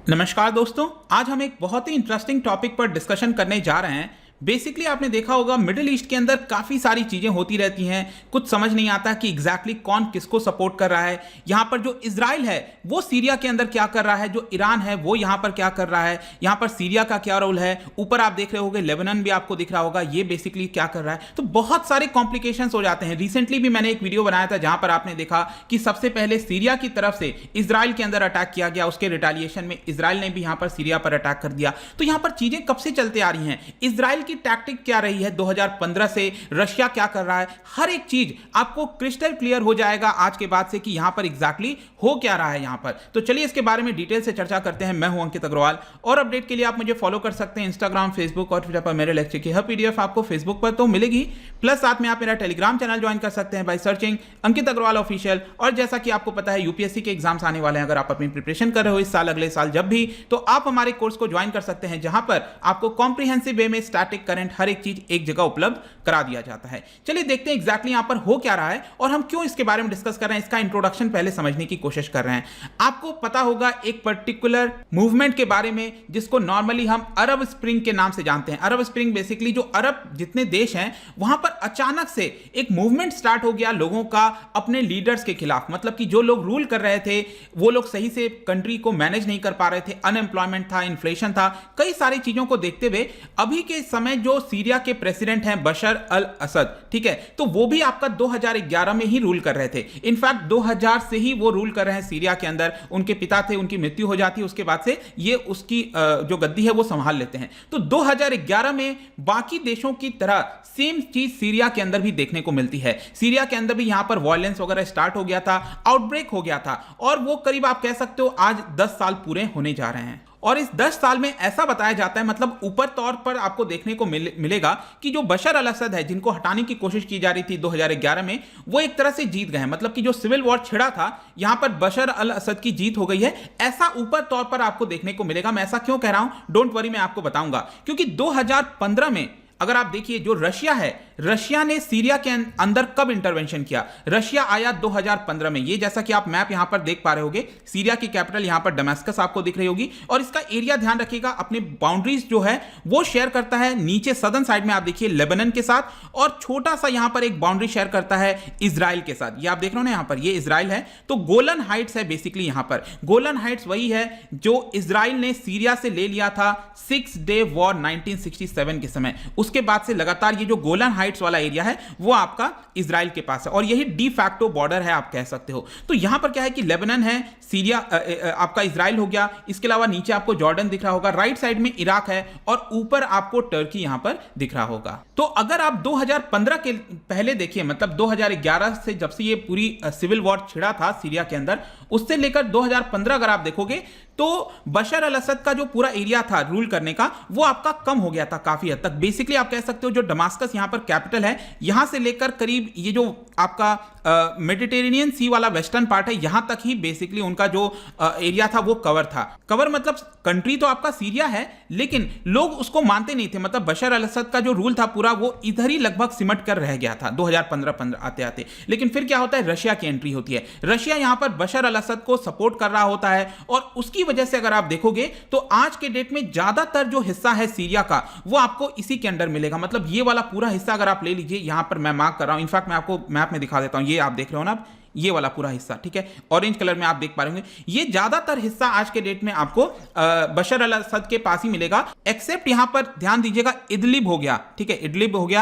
नमस्कार दोस्तों, आज हम एक बहुत ही इंटरेस्टिंग टॉपिक पर डिस्कशन करने जा रहे हैं। बेसिकली आपने देखा होगा मिडिल ईस्ट के अंदर काफ़ी सारी चीज़ें होती रहती हैं, कुछ समझ नहीं आता कि एग्जैक्टली कौन किसको सपोर्ट कर रहा है। यहाँ पर जो इजराइल है वो सीरिया के अंदर क्या कर रहा है, जो ईरान है वो यहाँ पर क्या कर रहा है, यहाँ पर सीरिया का क्या रोल है, ऊपर आप देख रहे होगे लेबनान भी आपको दिख रहा होगा, ये बेसिकली क्या कर रहा है। तो बहुत सारे कॉम्प्लिकेशंस हो जाते हैं। रिसेंटली भी मैंने एक वीडियो बनाया था जहां पर आपने देखा कि सबसे पहले सीरिया की तरफ से इजराइल के अंदर अटैक किया गया, उसके रिटालिएशन में इजराइल ने भी यहाँ पर सीरिया पर अटैक कर दिया। तो यहाँ पर चीजें कब से चलते आ रही हैं, इजराइल की टैक्टिक क्या रही है 2015 से, रशिया क्या कर रहा है, हर एक चीज आपको क्रिस्टल क्लियर हो जाएगा आज के बाद से कि यहां पर एग्जैक्टली हो क्या रहा है यहां पर। तो चलिए इसके बारे में डिटेल से चर्चा करते हैं। मैं हूं अंकित अग्रवाल और अपडेट के लिए आप मुझे फॉलो कर सकते हैं इंस्टाग्राम, फेसबुक और ट्विटर पर। मेरे लेक्चर की हर पीडीएफ आपको फेसबुक पर तो मिलेगी, प्लस साथ में आप मेरा टेलीग्राम चैनल ज्वाइन कर सकते हैं by searching Ankit Agarwal official. और जैसा कि आपको पता है यूपीएससी के एग्जाम्स आने वाले हैं, अगर आप अपनी प्रिपरेशन कर रहे हो इस साल, अगले साल जब भी, तो आप हमारे कोर्स को ज्वाइन कर सकते हैं जहां पर आपको कॉम्प्रिहेंसिव वे में स्टैटिक, करंट, हर एक चीज एक जगह उपलब्ध करा दिया जाता है। चलिए देखते हैं एग्जैक्टली यहां पर हो क्या रहा है और हम क्यों इसके बारे में डिस्कस कर रहे हैं। इसका इंट्रोडक्शन पहले समझने की कोशिश कर रहे हैं। आपको पता होगा एक पर्टिकुलर मूवमेंट के बारे में जिसको नॉर्मली हम अरब स्प्रिंग के नाम से जानते हैं। अरब स्प्रिंग बेसिकली जो अरब जितने देश हैं वहां पर अचानक से एक मूवमेंट स्टार्ट हो गया लोगों का अपने लीडर्स के खिलाफ। मतलब कि जो लोग रूल कर रहे थे वो लोग सही से कंट्री को मैनेज नहीं कर पा रहे थे, अनएम्प्लॉयमेंट था, इन्फ्लेशन था, कई सारी चीजों को देखते हुए अभी के समय जो सीरिया के प्रेसिडेंट हैं बशर अल असद, ठीक है, तो वो भी आपका 2011 में ही रूल कर रहे थे। इनफैक्ट 2000 से ही वो रूल कर रहे हैं सीरिया के अंदर। उनके पिता थे, उनकी मृत्यु हो जाती है, उसके बाद से ये उसकी जो गद्दी है वो संभाल लेते हैं। तो 2011 में बाकी देशों की तरह सेम चीज सीरिया के अंदर भी देखने को मिलती है। सीरिया के अंदर भी यहां पर वायलेंस वगैरह स्टार्ट हो गया था, आउटब्रेक हो गया था, और वो करीब आप कह सकते हो आज 10 साल पूरे होने जा रहे हैं। और इस 10 साल में ऐसा बताया जाता है, मतलब ऊपर तौर पर आपको देखने को मिलेगा कि जो बशर अल असद है जिनको हटाने की कोशिश की जा रही थी 2011 में, वो एक तरह से जीत गए हैं। मतलब कि जो सिविल वॉर छिड़ा था यहां पर बशर अल असद की जीत हो गई है, ऐसा ऊपर तौर पर आपको देखने को मिलेगा। मैं ऐसा क्यों कह रहा हूं, डोंट वरी, मैं आपको बताऊंगा। क्योंकि 2015 में अगर आप देखिए जो रशिया है, रशिया ने सीरिया के अंदर कब इंटरवेंशन किया, रशिया आया 2015 में। ये जैसा कि आप मैप यहां पर देख पा रहे होगे, सीरिया की कैपिटल यहां पर दमास्कस आपको दिख रही होगी, और इसका एरिया ध्यान रखिएगा, अपने बाउंड्रीज जो है वो शेयर करता है नीचे सदर्न साइड में आप देखिए लेबनान के साथ, और छोटा सा यहां पर एक बाउंड्री शेयर करता है इजराइल के साथ। ये आप देख रहे हो ना, यहां पर ये इजराइल है, तो गोलन हाइट्स है बेसिकली। यहां पर गोलन हाइट्स वही है जो इजराइल ने सीरिया से ले लिया था 6 डे वॉर 1967 के समय। उसके बाद से लगातार ये जो गोलन हाइट्स वाला एरिया है वो आपका इजराइल के पास है, और यही डी फैक्टो बॉर्डर है आप कह सकते हो। तो यहां पर क्या है कि लेबनान है, सीरिया आपका इजराइल हो गया, इसके अलावा नीचे आपको जॉर्डन दिख रहा होगा, राइट साइड में इराक है, और ऊपर आपको टर्की यहां पर दिख रहा होगा। तो अगर आप 2015 के पहले देखिए, मतलब 2011 से जब से ये पूरी सिविल वॉर छिड़ा था सीरिया के अंदर, उससे लेकर 2015 अगर आप देखोगे तो बशर अल असद का जो पूरा एरिया था रूल करने का वो आपका कम हो गया था काफी हद तक। बेसिकली आप कह सकते हो जो दमास्कस यहां पर कैपिटल है, यहां से लेकर करीब ये जो आपका मेडिटेरेनियन सी वाला वेस्टर्न पार्ट है, यहां तक ही बेसिकली उनका जो एरिया था वो कवर था। कवर मतलब कंट्री तो आपका सीरिया है, लेकिन लोग उसको मानते नहीं थे। मतलब बशर अल असद का जो रूल था पूरा वो इधर ही लगभग सिमट कर रह गया था 2015 आते आते। लेकिन फिर क्या होता है, रशिया की एंट्री होती है। रशिया यहां पर बशर अल असद को सपोर्ट कर रहा होता है, और उसकी वजह से अगर आप देखोगे तो आज के डेट में ज्यादातर जो हिस्सा है सीरिया का वो आपको इसी के अंडर मिलेगा। मतलब ये वाला पूरा हिस्सा अगर आप ले लीजिए, यहां पर मैं मार्क कर रहा हूं, इनफैक्ट मैं आपको मैप में दिखा देता हूं, ये आप देख रहे हो ना, ये वाला पूरा हिस्सा, ठीक है, ऑरेंज कलर में आप देख पा रहे होंगे, ये ज्यादातर हिस्सा आज के डेट में आपको बशर अल असद के पास ही मिलेगा। एक्सेप्ट यहां पर ध्यान दीजिएगा इदलिब हो गया, ठीक है, इदलिब हो गया,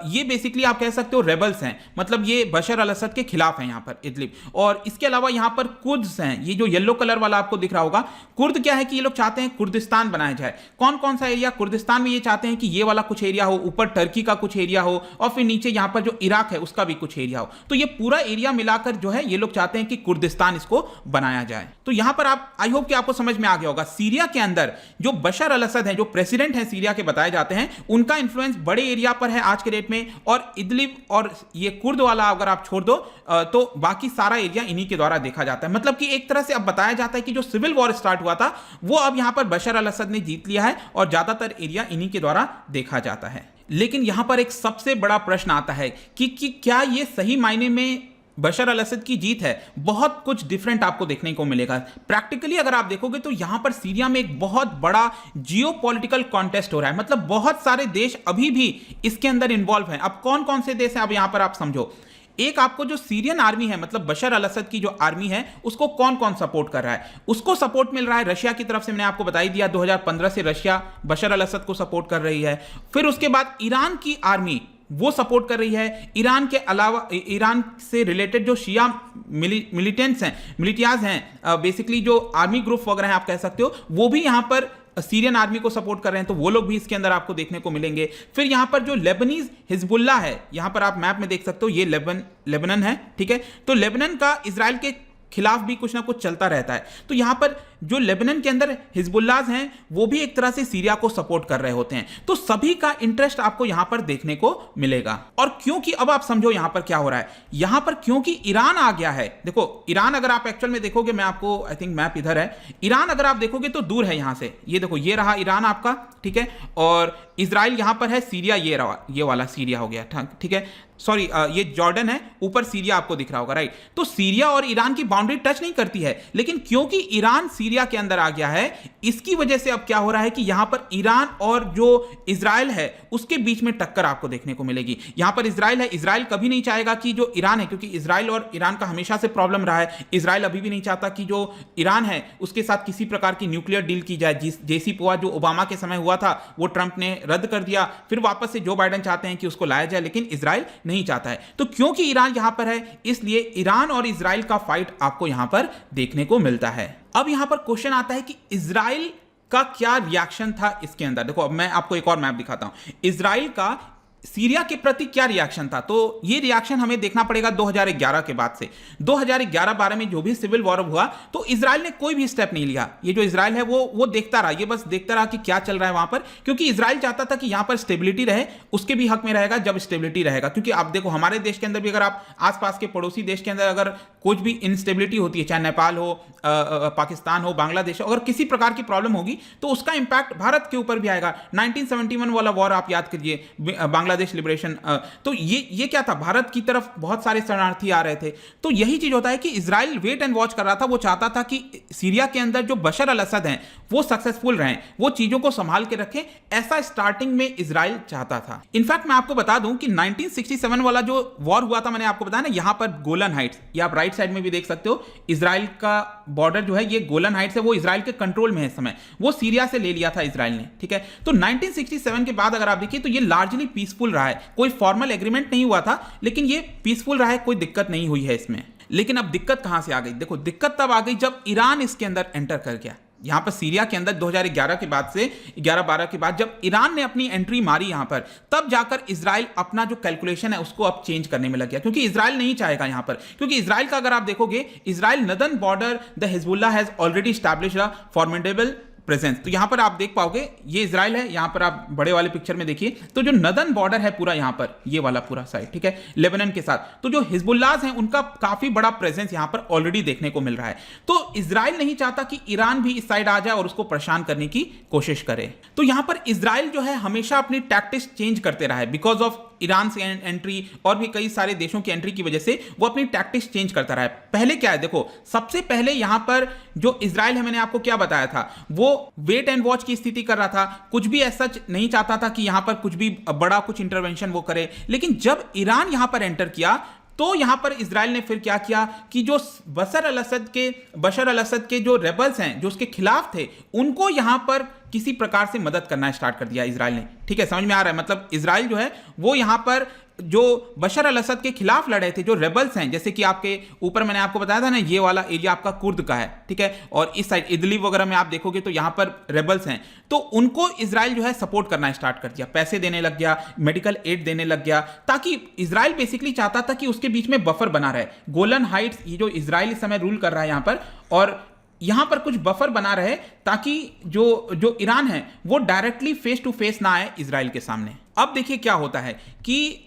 ये बेसिकली आप कह सकते हो रेबल्स हैं, मतलब ये बशर अल असद के खिलाफ है यहां पर इदलिब। और इसके अलावा यहां पर कुर्द्स हैं, ये जो येलो कलर वाला आपको दिख रहा होगा, कुर्द क्या है कि ये लोग चाहते हैं कुर्दिस्तान बनाया जाए। कौन कौन सा एरिया, कुर्दिस्तान में ये चाहते हैं कि ये वाला कुछ एरिया हो, ऊपर टर्की का कुछ एरिया हो, और फिर नीचे यहां पर जो इराक है उसका भी कुछ एरिया हो। तो ये पूरा एरिया मिला जो है ये लोग चाहते हैं कि कुर्दिस्तान इसको बनाया जाए। तो यहां पर आप, आई होप कि आपको समझ में आ गया होगा, सीरिया के अंदर जो बशर अल असद है, जो प्रेसिडेंट है सीरिया के बताए जाते हैं, उनका इंफ्लुएंस बड़े एरिया पर है आज के डेट में। और इदलिब और ये कुर्द वाला अगर आप छोड़ दो तो बाकी सारा एरिया इन्हीं के द्वारा देखा जाता है। मतलब कि एक तरह से अब बताया जाता है कि जो सिविल वॉर स्टार्ट हुआ था वो अब यहां पर बशर अल असद ने जीत लिया है, और ज्यादातर एरिया इन्हीं के द्वारा देखा जाता है। लेकिन यहां पर एक सबसे बड़ा प्रश्न आता है कि क्या ये सही मायने में बशर अल असद की जीत है, बहुत कुछ डिफरेंट आपको देखने को मिलेगा। प्रैक्टिकली अगर आप देखोगे तो यहां पर सीरिया में एक बहुत बड़ा जियोपॉलिटिकल कॉन्टेस्ट हो रहा है, मतलब बहुत सारे देश अभी भी इसके अंदर इन्वॉल्व हैं। अब कौन कौन से देश हैं, अब यहां पर आप समझो। एक आपको जो सीरियन आर्मी है, मतलब बशर अल असद की जो आर्मी है, उसको कौन कौन सपोर्ट कर रहा है? उसको सपोर्ट मिल रहा है रशिया की तरफ से, मैंने आपको बता ही दिया 2015 से रशिया बशर अल असद को सपोर्ट कर रही है। फिर उसके बाद ईरान की आर्मी वो सपोर्ट कर रही है। ईरान के अलावा ईरान से रिलेटेड जो शिया मिलिटेंट्स हैं, मिलिटियाज हैं, बेसिकली जो आर्मी ग्रुप वगैरह हैं आप कह सकते हो, वो भी यहां पर सीरियन आर्मी को सपोर्ट कर रहे हैं, तो वो लोग भी इसके अंदर आपको देखने को मिलेंगे। फिर यहां पर जो लेबनीज हिजबुल्लाह है, यहां पर आप मैप में देख सकते हो, ये लेबनन है, ठीक है। तो लेबनन का इजराइल के खिलाफ भी कुछ ना कुछ चलता रहता है। तो यहां पर जो लेबनन के अंदर हिजबुल्लाह हैं, वो भी एक तरह से सीरिया को सपोर्ट कर रहे होते हैं। तो सभी का इंटरेस्ट आपको यहां पर देखने को मिलेगा। और क्योंकि अब आप समझो यहां पर क्या हो रहा है, यहां पर क्योंकि ईरान आ गया है। देखो ईरान अगर आप एक्चुअल में देखोगे, मैं आपको आई थिंक मैप इधर है, ईरान अगर आप देखोगे तो दूर है यहां से, ये देखो ये रहा ईरान आपका, ठीक है, और इजराइल यहां पर है, सीरिया ये रहा, ये वाला सीरिया हो गया, ठीक है, सॉरी ये जॉर्डन है, ऊपर सीरिया आपको दिख रहा होगा, राइट। तो सीरिया और ईरान की बाउंड्री टच नहीं करती है, लेकिन क्योंकि ईरान सीरिया के अंदर आ गया है, इसकी वजह से अब क्या हो रहा है कि यहां पर ईरान और जो इजराइल है उसके बीच में टक्कर आपको देखने को मिलेगी। यहां पर इजराइल है, इजराइल कभी नहीं चाहेगा कि जो ईरान है, क्योंकि इजराइल और ईरान का हमेशा से प्रॉब्लम रहा है, इजराइल अभी भी नहीं चाहता कि जो ईरान है उसके साथ किसी प्रकार की न्यूक्लियर डील की जाए। JCPOA जो ओबामा के समय हुआ था वो ट्रंप ने रद्द कर दिया, फिर वापस से जो बाइडेन चाहते हैं कि उसको लाया जाए, लेकिन इजराइल नहीं चाहता है। तो क्योंकि ईरान यहां पर है, इसलिए ईरान और इजराइल का फाइट आपको यहां पर देखने को मिलता है। अब यहां पर क्वेश्चन आता है कि इजराइल का क्या रिएक्शन था इसके अंदर। देखो अब मैं आपको एक और मैप दिखाता हूं, इजराइल का सीरिया के प्रति क्या रिएक्शन था। तो ये रिएक्शन हमें देखना पड़ेगा 2011 के बाद से। 2011-12 में जो भी सिविल वॉर हुआ, तो इजराइल ने कोई भी स्टेप नहीं लिया। ये जो इजराइल है वो देखता रहा, ये बस देखता रहा कि क्या चल रहा है वहां पर, क्योंकि इजराइल चाहता था कि यहां पर स्टेबिलिटी रहे, उसके भी हक में रहेगा जब स्टेबिलिटी रहेगा। क्योंकि आप देखो हमारे देश के अंदर भी, अगर आप आसपास के पड़ोसी देश के अंदर अगर कुछ भी इंस्टेबिलिटी होती है, चाहे नेपाल हो, पाकिस्तान हो, बांग्लादेश हो, अगर किसी प्रकार की प्रॉब्लम होगी तो उसका इंपैक्ट भारत के ऊपर भी आएगा। 1971 वाला वॉर आप याद करिए, बांग्लादेश लिबरेशन, तो ये क्या था, भारत की तरफ बहुत सारे शरणार्थी आ रहे थे। तो यही चीज होता है कि इजराइल वेट एंड वॉच कर रहा था, वो चाहता था कि सीरिया के अंदर जो बशर अल असद हैं वो सक्सेसफुल रहें, वो चीजों को संभाल के रखें, ऐसा स्टार्टिंग में इजराइल चाहता था। इनफैक्ट मैं आपको बता दूं कि 1967 वाला जो वॉर हुआ था, मैंने आपको बताया ना, यहां पर गोलन हाइट्स, ये आप राइट साइड में भी देख सकते हो, इजराइल का बॉर्डर जो है ये गोलन हाइट्स है, वो इजराइल के कंट्रोल में है इस समय, वो सीरिया से ले लिया था इजराइल ने, ठीक है। तो 1967 के बाद अगर आप देखिए तो ये लार्जली पीसफुल रहा है, कोई फॉर्मल एग्रीमेंट नहीं हुआ था, लेकिन ये पीसफुल रहा है, कोई दिक्कत नहीं हुई है इसमें। लेकिन अब दिक्कत कहां से आ गई? देखो दिक्कत तब आ गई जब ईरान इसके अंदर एंटर कर गया। यहां पर सीरिया के अंदर 2011 के बाद से 11-12 के बाद जब ईरान ने अपनी एंट्री मारी यहां पर, तब जाकर इजराइल अपना जो कैलकुलेशन है उसको अब चेंज करने में लग गया, क्योंकि इजराइल नहीं चाहेगा यहां पर, क्योंकि इजराइल का अगर आप देखोगे, Israel northern border the Hezbollah has already established a formidable presence. तो यहां पर आप देख पाओगे ये इजराइल है, यहां पर आप बड़े वाले पिक्चर में देखिए, तो जो नदन बॉर्डर है पूरा यहां पर, ये वाला पूरा साइड, ठीक है, लेबनान के साथ, तो जो हिजबुल्लाह हैं उनका काफी बड़ा प्रेजेंस यहां पर ऑलरेडी देखने को मिल रहा है। तो इजराइल नहीं चाहता कि ईरान भी इस साइड आ जाए और उसको परेशान करने की कोशिश करे। तो यहां पर इजराइल जो है हमेशा अपनी टैक्टिक्स चेंज करते रहा है, बिकॉज ऑफ ईरान से एंट्री और भी कई सारे देशों की एंट्री की वजह से वो अपनी टैक्टिक्स चेंज करता रहा है। पहले क्या है, देखो सबसे पहले यहां पर जो इजराइल है, मैंने आपको क्या बताया था, वो वेट एंड वॉच की स्थिति कर रहा था, कुछ भी ऐसा नहीं चाहता था कि यहां पर कुछ भी बड़ा कुछ इंटरवेंशन वो करे। लेकिन जब ईरान यहां पर एंटर किया तो यहां पर इजराइल ने फिर क्या किया कि जो बशर अल असद के जो रेबल्स हैं जो उसके खिलाफ थे, उनको यहां पर किसी प्रकार से मदद करना स्टार्ट कर दिया इजराइल ने। ठीक है, समझ में आ रहा है, मतलब इजराइल जो है वो यहां पर जो बशर अल असद के खिलाफ लड़े थे, जो रेबल्स हैं, जैसे कि आपके ऊपर मैंने आपको बताया था ना, ये वाला एरिया आपका कुर्द का है, ठीक है, और इस साइड इदलिब वगैरह में आप देखोगे तो यहां पर रेबल्स हैं, तो उनको इजराइल जो है सपोर्ट करना स्टार्ट कर दिया, पैसे देने लग गया, मेडिकल एड देने लग गया, ताकि इजराइल बेसिकली चाहता था कि उसके बीच में बफर बना रहे। गोलन हाइट्स, ये जो इजराइल इस समय रूल कर रहा है यहां पर, और यहां पर कुछ बफर बना रहे ताकि जो ईरान है वो डायरेक्टली फेस टू फेस ना आए इजराइल के सामने। अब देखिए क्या होता है कि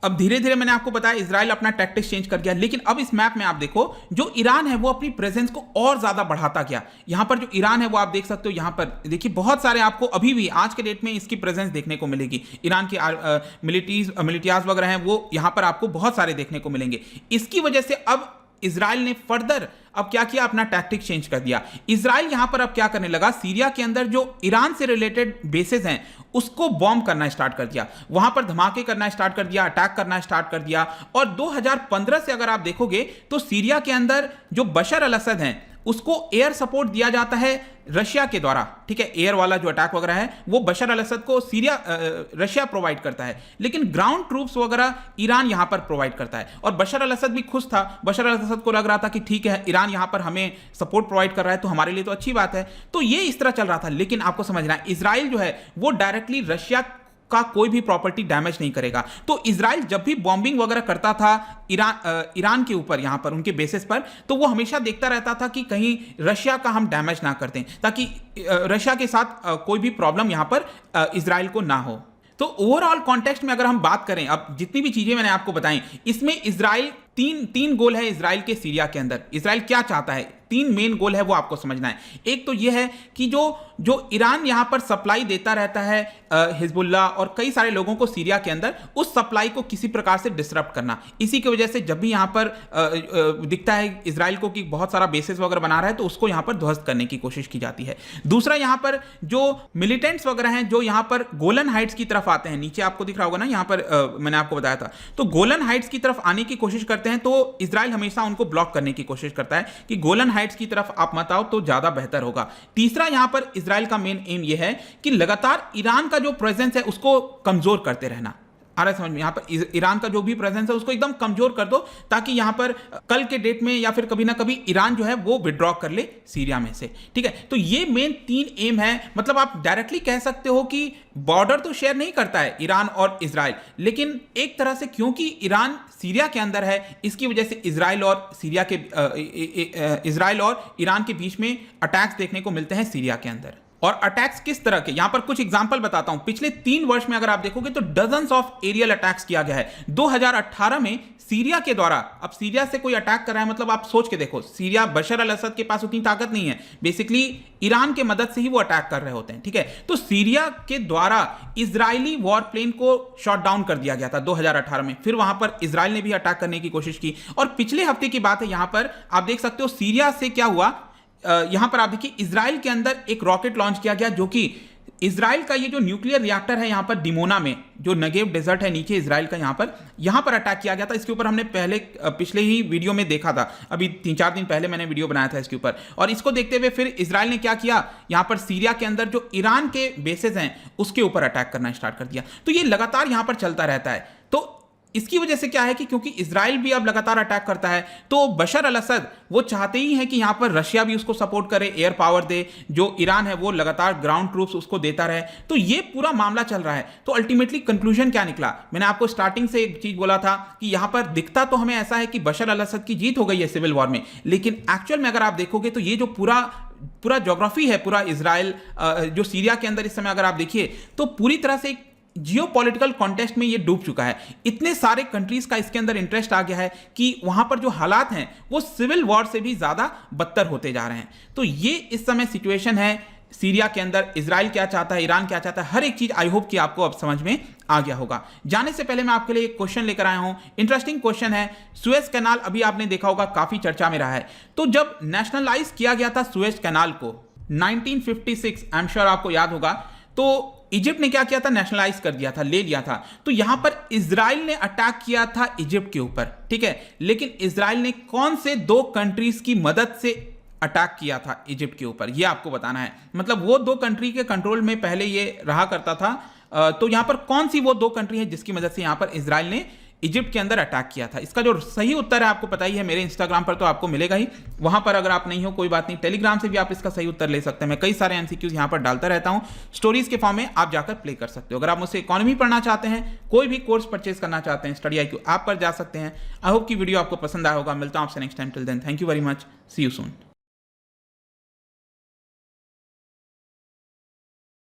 अब धीरे धीरे मैंने आपको बताया इजराइल अपना टैक्टिक्स चेंज कर गया, लेकिन अब इस मैप में आप देखो जो ईरान है वो अपनी प्रेजेंस को और ज्यादा बढ़ाता गया। यहां पर जो ईरान है वो आप देख सकते हो, यहां पर देखिए बहुत सारे आपको अभी भी आज के डेट में इसकी प्रेजेंस देखने को मिलेगी। ईरान की मिलिटियाज वगैरह हैं वो यहां पर आपको बहुत सारे देखने को मिलेंगे। इसकी वजह से अब इजराइल ने फर्दर अब क्या किया, अपना टैक्टिक चेंज कर दिया। इजराइल यहां पर अब क्या करने लगा, सीरिया के अंदर जो ईरान से रिलेटेड बेसेस हैं उसको बॉम्ब करना स्टार्ट कर दिया, वहां पर धमाके करना स्टार्ट कर दिया, अटैक करना स्टार्ट कर दिया। और 2015 से अगर आप देखोगे तो सीरिया के अंदर जो बशर अल असद हैं उसको एयर सपोर्ट दिया जाता है रशिया के द्वारा, ठीक है। एयर वाला जो अटैक वगैरह है वो बशर अल असद को रशिया प्रोवाइड करता है, लेकिन ग्राउंड ट्रूप्स वगैरह ईरान यहां पर प्रोवाइड करता है। और बशर अल असद भी खुश था, बशर अल असद को लग रहा था कि ठीक है ईरान यहां पर हमें सपोर्ट प्रोवाइड कर रहा है तो हमारे लिए तो अच्छी बात है। तो ये इस तरह चल रहा था, लेकिन आपको समझना है इजराइल जो है वो डायरेक्टली रशिया का कोई भी प्रॉपर्टी डैमेज नहीं करेगा। तो इजराइल जब भी बॉम्बिंग वगैरह करता था ईरान के ऊपर, यहां पर उनके बेसिस पर, तो वो हमेशा देखता रहता था कि कहीं रशिया का हम डैमेज ना कर दें, ताकि रशिया के साथ कोई भी प्रॉब्लम यहां पर इजराइल को ना हो। तो ओवरऑल कॉन्टेक्स्ट में अगर हम बात करें, अब जितनी भी चीजें मैंने आपको बताई इसमें इजराइल तीन गोल है इजराइल के सीरिया के अंदर। इजराइल क्या चाहता है, तीन मेन गोल है वो आपको समझना है। एक तो ये है कि जो ईरान यहां पर सप्लाई देता रहता है हिजबुल्लाह और कई सारे लोगों को सीरिया के अंदर, उस सप्लाई को किसी प्रकार से डिसरप्ट करना। इसी की वजह से जब भी यहां पर दिखता है इजराइल को कि बहुत सारा बेसिस वगैरह बना रहा है तो उसको यहां पर ध्वस्त करने की कोशिश की जाती है। दूसरा, यहां पर जो मिलिटेंट्स वगैरह हैं जो यहां पर गोलन हाइट्स की तरफ आते हैं, नीचे आपको दिख रहा होगा ना, यहां पर मैंने आपको बताया था, तो गोलन हाइट्स की तरफ आने की कोशिश करते हैं तो इजराइल हमेशा उनको ब्लॉक करने की कोशिश करता है कि गोलन हाइट्स की तरफ आप मत आओ तो ज्यादा बेहतर होगा। तीसरा, यहां पर इजराइल का मेन एम यह है कि लगातार ईरान का जो प्रेजेंस है उसको कमजोर करते रहना। आ रहा है समझ में, यहां पर ईरान का जो भी प्रेजेंस है उसको एकदम कमजोर कर दो, ताकि यहां पर कल के डेट में या फिर कभी ना कभी ईरान जो है वो विड्रॉ कर ले सीरिया में से, ठीक है। तो ये मेन तीन एम है। मतलब आप डायरेक्टली कह सकते हो कि बॉर्डर तो शेयर नहीं करता है ईरान और इजराइल, लेकिन एक तरह से क्योंकि ईरान सीरिया के अंदर है, इसकी वजह से इजराइल और ईरान के बीच में अटैक्स देखने को मिलते हैं सीरिया के अंदर। और अटैक्स किस तरह के, यहां पर कुछ एग्जांपल बताता हूं। पिछले 3 वर्ष में अगर आप देखोगे तो डजन्स ऑफ एरियल अटैक्स किया गया है। 2018 में सीरिया के द्वारा, अब सीरिया से कोई अटैक कर रहा है, मतलब आप सोच के देखो, सीरिया बशर अल असद के पास उतनी ताकत नहीं है, बेसिकली ईरान के मदद से ही वो अटैक कर रहे होते हैं, ठीक है। तो सीरिया के द्वारा इजरायली वॉर प्लेन को शॉट डाउन कर दिया गया था 2018 में। फिर वहां पर इजराइल ने भी अटैक करने की कोशिश की। और पिछले हफ्ते की बात है, यहां पर आप देख सकते हो सीरिया से क्या हुआ। यहां पर आप देखिए इजराइल के अंदर एक रॉकेट लॉन्च किया गया, जो कि इजराइल का ये जो न्यूक्लियर रिएक्टर है यहां पर डिमोना में, जो नगेव डेजर्ट है नीचे इजराइल का, यहां पर अटैक किया गया था। इसके ऊपर हमने पिछले ही वीडियो में देखा था, अभी 3-4 दिन पहले मैंने वीडियो बनाया था इसके ऊपर। और इसको देखते हुए फिर इजराइल ने क्या किया, यहां पर सीरिया के अंदर जो ईरान के बेसेस हैं उसके ऊपर अटैक करना स्टार्ट कर दिया। तो ये लगातार यहां पर चलता रहता है। तो इसकी वजह से क्या है कि क्योंकि इजराइल भी अब लगातार अटैक करता है, तो बशर अल असद वो चाहते ही हैं कि यहां पर रशिया भी उसको सपोर्ट करे, एयर पावर दे, जो ईरान है वो लगातार ग्राउंड ट्रूप्स उसको देता रहे। तो ये पूरा मामला चल रहा है। तो अल्टीमेटली कंक्लूजन क्या निकला, मैंने आपको स्टार्टिंग से एक चीज बोला था कि यहां पर दिखता तो हमें ऐसा है कि बशर अल असद की जीत हो गई है सिविल वॉर में, लेकिन एक्चुअल में अगर आप देखोगे तो ये जो पूरा ज्योग्राफी है, पूरा इजराइल जो सीरिया के अंदर इस समय अगर आप देखिए तो पूरी तरह से जियोपॉलिटिकल कॉन्टेक्स्ट में ये डूब चुका है। इतने सारे कंट्रीज का इसके अंदर इंटरेस्ट आ गया है कि वहां पर जो हालात हैं वो सिविल वॉर से भी ज्यादा बदतर होते जा रहे हैं। तो ये इस समय सिचुएशन है सीरिया के अंदर। इजराइल क्या चाहता है, ईरान क्या चाहता है, हर एक चीज आई होप कि आपको अब समझ में आ गया होगा। जाने से पहले मैं आपके लिए एक क्वेश्चन लेकर आया हूं, इंटरेस्टिंग क्वेश्चन है। सुएज कैनाल अभी आपने देखा होगा काफी चर्चा में रहा है। तो जब नेशनलाइज किया गया था सुएज कैनाल को 1956, आई एम श्योर आपको याद होगा, तो इजिप्ट ने क्या किया था, नेशनलाइज कर दिया था, ले लिया था। तो यहां पर इजराइल ने अटैक किया था इजिप्ट के ऊपर, ठीक है। लेकिन इजराइल ने कौन से 2 कंट्रीज की मदद से अटैक किया था इजिप्ट के ऊपर, यह आपको बताना है। मतलब वो 2 कंट्री के कंट्रोल में पहले ये रहा करता था। तो यहां पर कौन सी वो 2 कंट्री है जिसकी मदद से यहां पर इजराइल ने इजिप्ट के अंदर अटैक किया था। इसका जो सही उत्तर है आपको पता ही है, मेरे इंस्टाग्राम पर तो आपको मिलेगा ही। वहां पर अगर आप नहीं हो कोई बात नहीं, टेलीग्राम से भी आप इसका सही उत्तर ले सकते हैं। मैं कई सारे एमसीक्यूज यहां पर डालता रहता हूं, स्टोरीज के फॉर्म में आप जाकर प्ले कर सकते हो। अगर आप मुझसे इकोनॉमी पढ़ना चाहते हैं, कोई भी कोर्स परचेज करना चाहते हैं, स्टडी IQ ऐप पर जा सकते हैं। आई होप की वीडियो आपको पसंद आया होगा। मिलता हूं आपसे next time. Till then, thank you very much, see you soon.